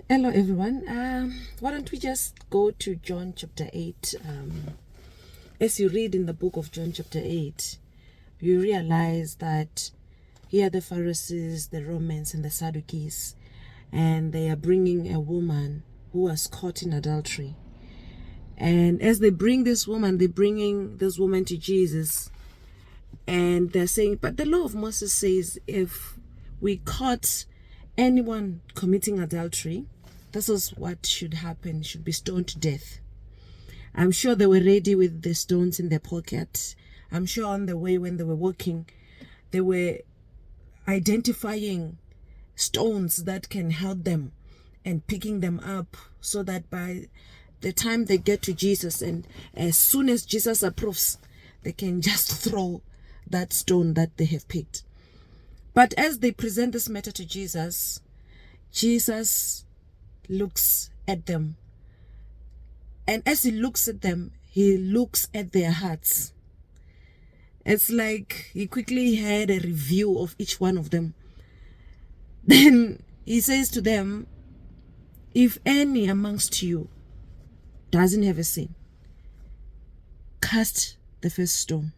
Hello everyone. Why don't we just go to John chapter 8? As you read in the book of John chapter 8, you realize that here the Pharisees, the Romans, and the Sadducees, and they are bringing a woman who was caught in adultery. And as they bring this woman, they're bringing this woman to Jesus, and they're saying, but the law of Moses says if we caught anyone committing adultery, this is what should happen, should be stoned to death. I'm sure they were ready with the stones in their pocket. I'm sure on the way when they were walking, they were identifying stones that can help them and picking them up so that by the time they get to Jesus, and as soon as Jesus approves, they can just throw that stone that they have picked. But as they present this matter to Jesus, Jesus looks at them. And as he looks at them, he looks at their hearts. It's like he quickly had a review of each one of them. Then he says to them, if any amongst you doesn't have a sin, cast the first stone.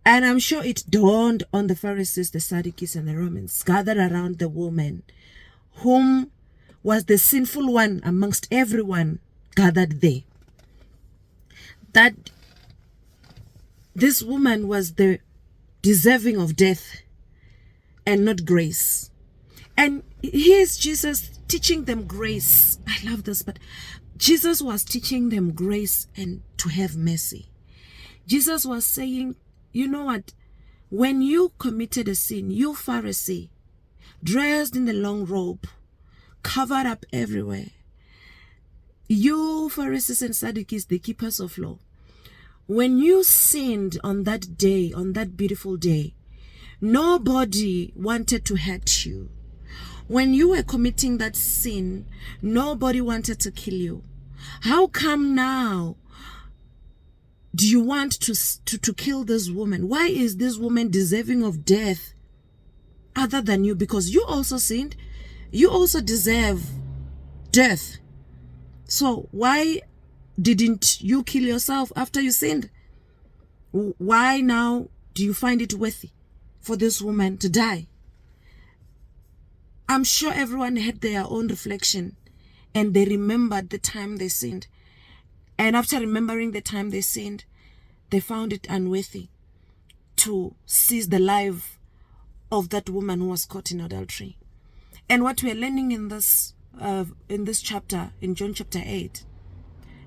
And I'm sure it dawned on the Pharisees, the Sadducees, and the Romans gathered around the woman, whom was the sinful one amongst everyone gathered there, that this woman was the deserving of death and not grace. And here's Jesus teaching them grace. I love this, but Jesus was teaching them grace and to have mercy. Jesus was saying, you know what? When you committed a sin, you Pharisee, dressed in the long robe, covered up everywhere, you Pharisees and Sadducees, the keepers of law, when you sinned on that day, on that beautiful day, nobody wanted to hurt you. When you were committing that sin, nobody wanted to kill you. How come now do you want to kill this woman? Why is this woman deserving of death other than you? Because you also sinned. You also deserve death. So why didn't you kill yourself after you sinned? Why now do you find it worthy for this woman to die? I'm sure everyone had their own reflection and they remembered the time they sinned. And after remembering the time they sinned, they found it unworthy to seize the life of that woman who was caught in adultery. And what we are learning in this chapter, in John chapter 8,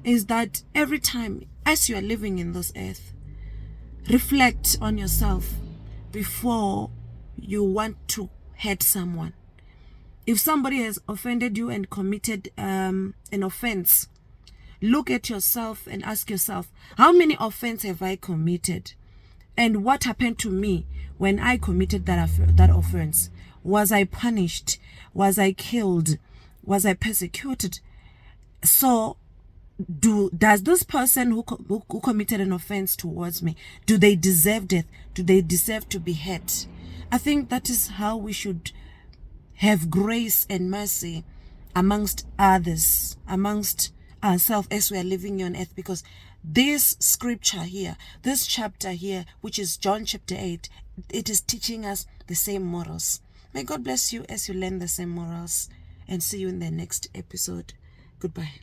is that every time as you are living in this earth, reflect on yourself before you want to hurt someone. If somebody has offended you and committed an offense, look at yourself and ask yourself, how many offenses have I committed? And what happened to me when I committed that offense? Was I punished? Was I killed? Was I persecuted? So does this person who committed an offense towards me, do they deserve death? Do they deserve to be hurt? I think that is how we should have grace and mercy amongst others, amongst ourselves as we are living here on earth, because this scripture here, this chapter here, which is John chapter 8, it is teaching us the same morals. May God bless you as you learn the same morals, and see you in the next episode. Goodbye.